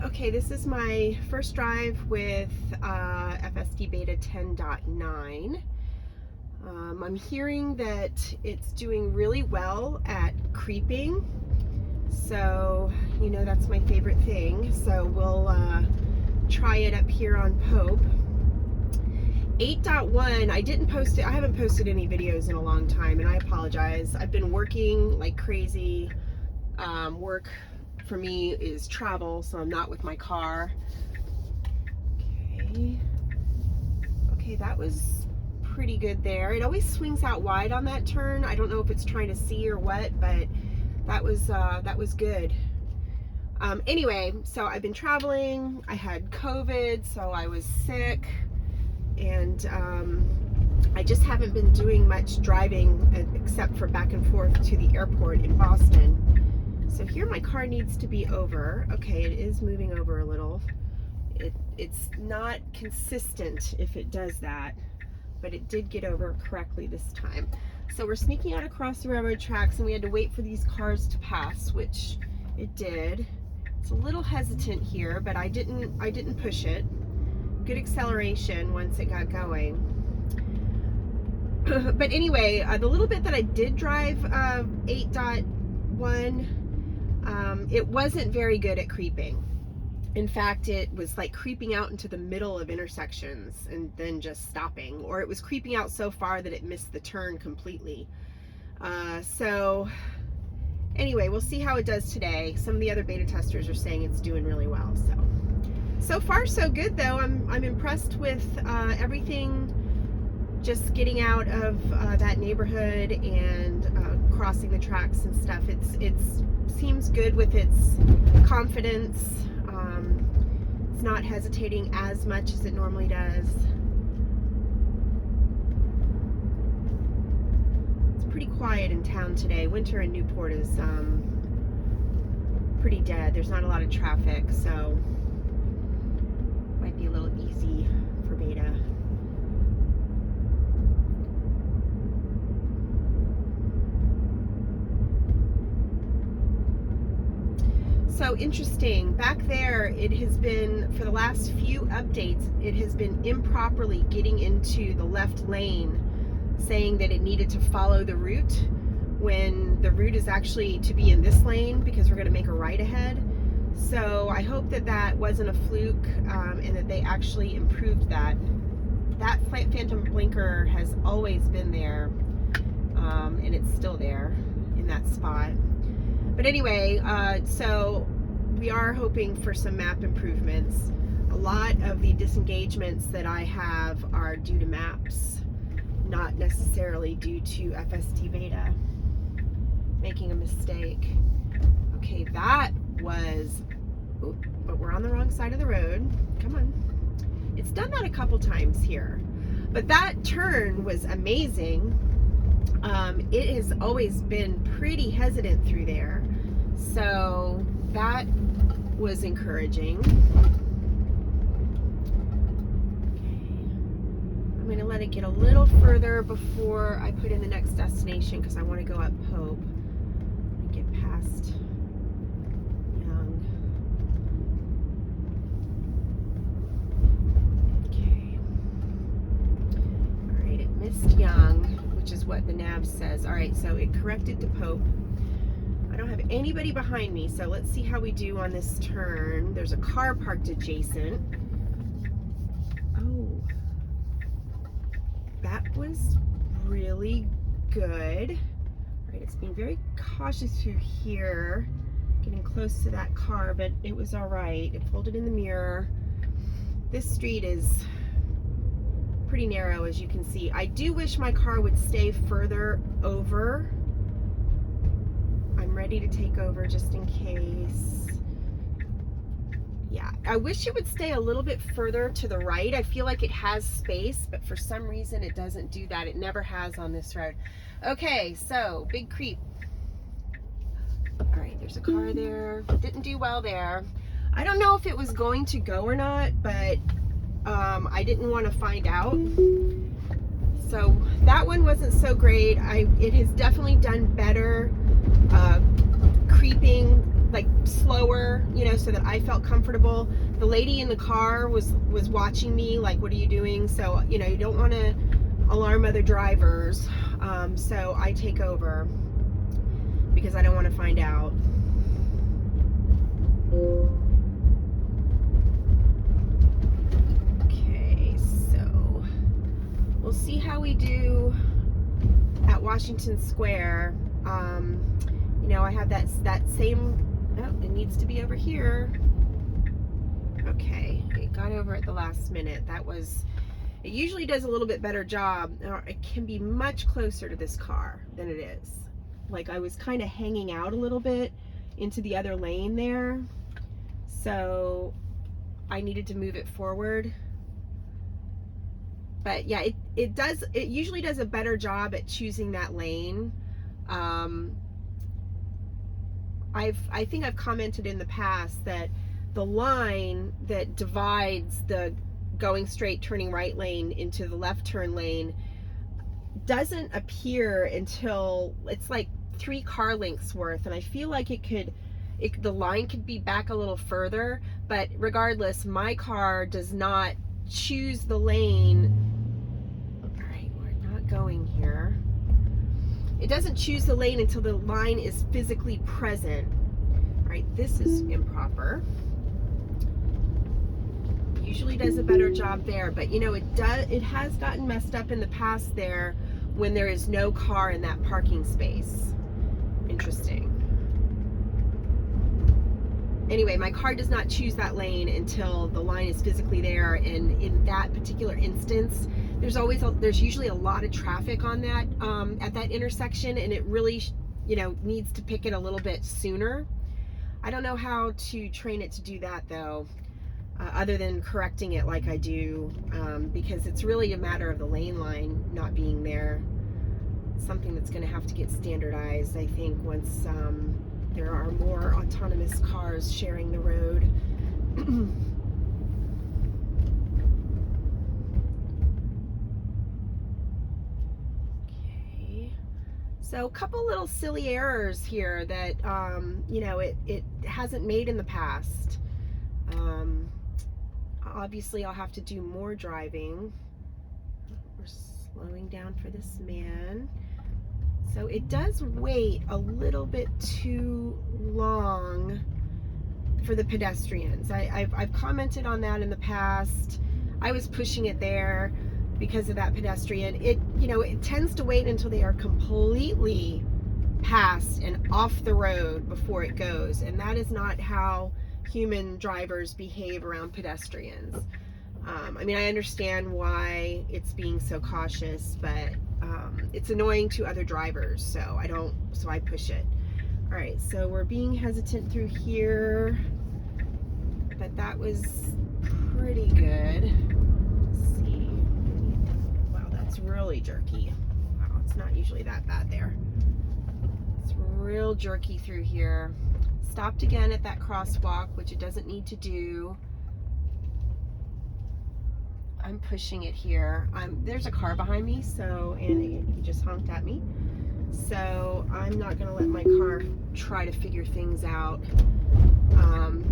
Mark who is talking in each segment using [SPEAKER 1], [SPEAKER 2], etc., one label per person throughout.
[SPEAKER 1] Okay, this is my first drive with FSD Beta 10.9. I'm hearing that it's doing really well at creeping, so you know that's my favorite thing. So we'll try it up here on Pope. 8.1, I didn't post it. I haven't posted any videos in a long time, and I apologize. I've been working like crazy. Work for me is travel, so I'm not with my car. Okay, that was pretty good there. It always swings out wide on that turn. I don't know if it's trying to see or what, but that was good. Anyway, so I've been traveling. I had COVID, so I was sick, and I just haven't been doing much driving except for back and forth to the airport in Boston. So here my car needs to be over. Okay, it is moving over a little. It's not consistent if it does that, but it did get over correctly this time. So we're sneaking out across the railroad tracks, and we had to wait for these cars to pass, which it did. It's a little hesitant here, but I didn't push it. Good acceleration once it got going. But anyway, the little bit that I did drive 8.1, it wasn't very good at creeping. In fact, it was like creeping out into the middle of intersections and then just stopping, or it was creeping out so far that it missed the turn completely. So anyway, we'll see how it does today. Some of the other beta testers are saying it's doing really well. So far so good though. I'm impressed with everything. Just getting out of that neighborhood and crossing the tracks and stuff. It seems good with its confidence. It's not hesitating as much as it normally does. It's pretty quiet in town today. Winter in Newport is pretty dead. There's not a lot of traffic, so might be a little easy for beta. So interesting, back there it has been, for the last few updates, it has been improperly getting into the left lane, saying that it needed to follow the route when the route is actually to be in this lane because we're going to make a right ahead. So I hope that that wasn't a fluke, and that they actually improved that. That phantom blinker has always been there, and it's still there in that spot. But anyway, so we are hoping for some map improvements. A lot of the disengagements that I have are due to maps, not necessarily due to FSD Beta making a mistake. Okay, that was, but we're on the wrong side of the road. Come on. It's done that a couple times here. But that turn was amazing. It has always been pretty hesitant through there, so that was encouraging. Okay. I'm going to let it get a little further before I put in the next destination because I want to go up Pope and get past Young. Okay. All right, it missed Young, which is what the nav says. All right, so it corrected to Pope. I don't have anybody behind me, so let's see how we do on this turn. There's a car parked adjacent. Oh, that was really good. All right, it's being very cautious through here, getting close to that car, but it was all right. It folded in the mirror. This street is pretty narrow, as you can see. I do wish my car would stay further over. I'm ready to take over just in case. Yeah, I wish it would stay a little bit further to the right. I feel like it has space, but for some reason it doesn't do that. It never has on this road. Okay, so big creep. All right, there's a car there. Didn't do well there. I don't know if it was going to go or not, but I didn't want to find out. So that one wasn't so great. It has definitely done better creeping car, you know, so that I felt comfortable. The lady in the car was watching me, like, what are you doing? So, you know, you don't want to alarm other drivers. So I take over because I don't want to find out. Okay, so we'll see how we do at Washington Square. You know, I have that same, oh, it needs to be over here. Okay, it got over at the last minute. That was, it usually does a little bit better job. It can be much closer to this car than it is. Like, I was kind of hanging out a little bit into the other lane there, so I needed to move it forward. But yeah, it usually does a better job at choosing that lane. I think I've commented in the past that the line that divides the going straight turning right lane into the left turn lane doesn't appear until it's like 3 car lengths worth, and I feel like the line could be back a little further, but regardless, my car does not choose the lane. All right, we're not going here. It doesn't choose the lane until the line is physically present. All right, this is improper. Usually does a better job there, but you know, it has gotten messed up in the past there when there is no car in that parking space. Interesting. Anyway, my car does not choose that lane until the line is physically there, and in that particular instance, there's usually a lot of traffic on that at that intersection, and it really, you know, needs to pick it a little bit sooner. I don't know how to train it to do that though, other than correcting it like I do, because it's really a matter of the lane line not being there. It's something that's going to have to get standardized, I think, once there are more autonomous cars sharing the road. Okay, so a couple little silly errors here that you know, it hasn't made in the past. Obviously I'll have to do more driving. We're slowing down for this man. So it does wait a little bit too long for the pedestrians. I've commented on that in the past. I was pushing it there because of that pedestrian. You know, it tends to wait until they are completely past and off the road before it goes, and that is not how human drivers behave around pedestrians. I mean, I understand why it's being so cautious, but it's annoying to other drivers, so I push it. All right, so we're being hesitant through here, but that was pretty good. Let's see. Wow, that's really jerky. Wow, it's not usually that bad there. It's real jerky through here. Stopped again at that crosswalk, which it doesn't need to do. I'm pushing it here. There's a car behind me, so, and he just honked at me. So I'm not gonna let my car try to figure things out.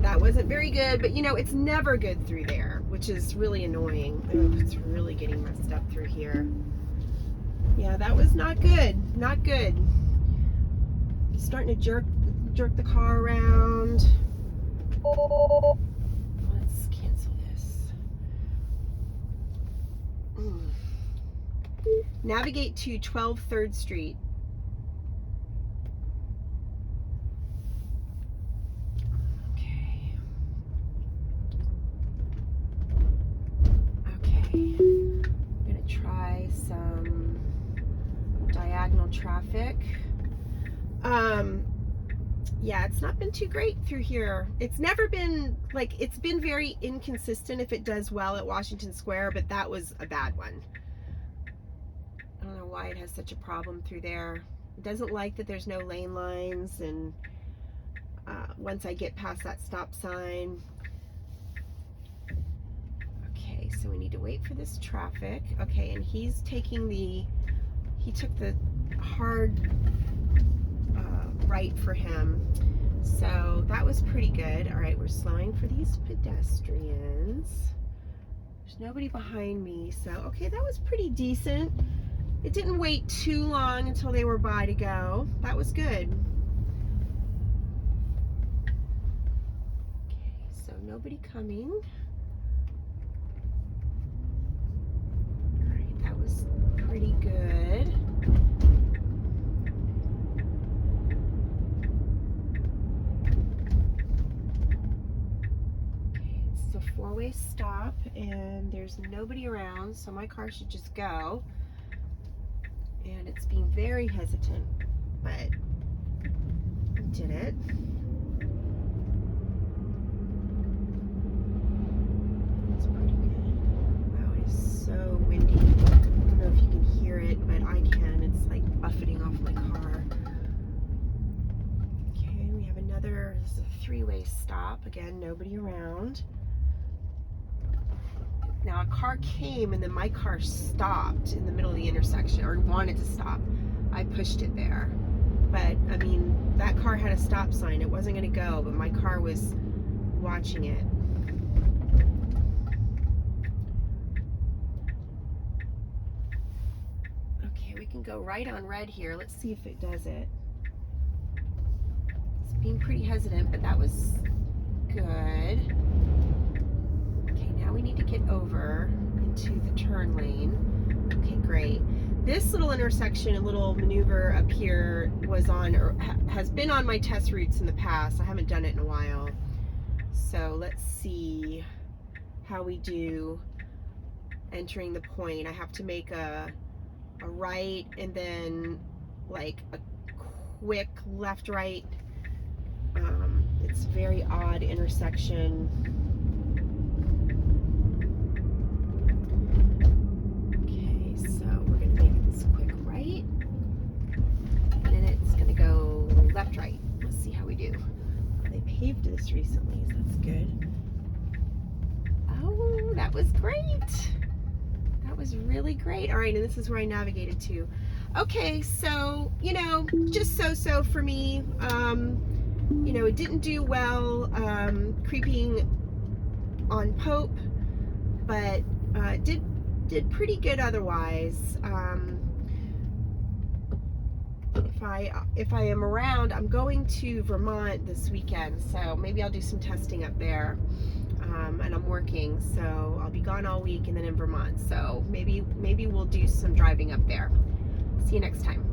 [SPEAKER 1] That wasn't very good, but you know, it's never good through there, which is really annoying. Oh, it's really getting messed up through here. Yeah, that was not good. Not good. Starting to jerk the car around. Let's cancel this. Navigate to 12 3rd Street. Okay. I'm gonna try some diagonal traffic. Yeah, it's not been too great through here. It's never been, like, it's been very inconsistent if it does well at Washington Square, but that was a bad one. I don't know why it has such a problem through there. It doesn't like that there's no lane lines, and once I get past that stop sign. Okay, so we need to wait for this traffic. Okay, and he took the hard right for him. So that was was pretty good. All right, we're slowing for these pedestrians. There's nobody behind me, so okay, that was pretty decent. It didn't wait too long until they were by to go. That was good. Okay, so nobody coming. All right, that was pretty good. Okay, it's a four-way stop and there's nobody around, so my car should just go. And it's being very hesitant, but we did it. That's pretty good. Wow, it is so windy. I don't know if you can hear it, but I can. It's like buffeting off my car. Okay, we have another, this is a three-way stop. Again, nobody around. Now a car came and then my car stopped in the middle of the intersection, or wanted to stop. I pushed it there. But I mean, that car had a stop sign. It wasn't going to go, but my car was watching it. Okay, we can go right on red here. Let's see if it does it. It's being pretty hesitant, but that was good. Now we need to get over into the turn lane. Okay, great. This little intersection, a little maneuver up here was on, or has been on my test routes in the past. I haven't done it in a while. So let's see how we do entering the point. I have to make a right and then like a quick left right. It's a very odd intersection. Left, right. Let's see how we do. They paved this recently, so that's good. Oh, that was great. That was really great. All right, and this is where I navigated to. Okay, so, you know, just so for me. You know, it didn't do well creeping on Pope, but did pretty good otherwise. If I am around, I'm going to Vermont this weekend, so maybe I'll do some testing up there. And I'm working, so I'll be gone all week and then in Vermont. So maybe we'll do some driving up there. See you next time.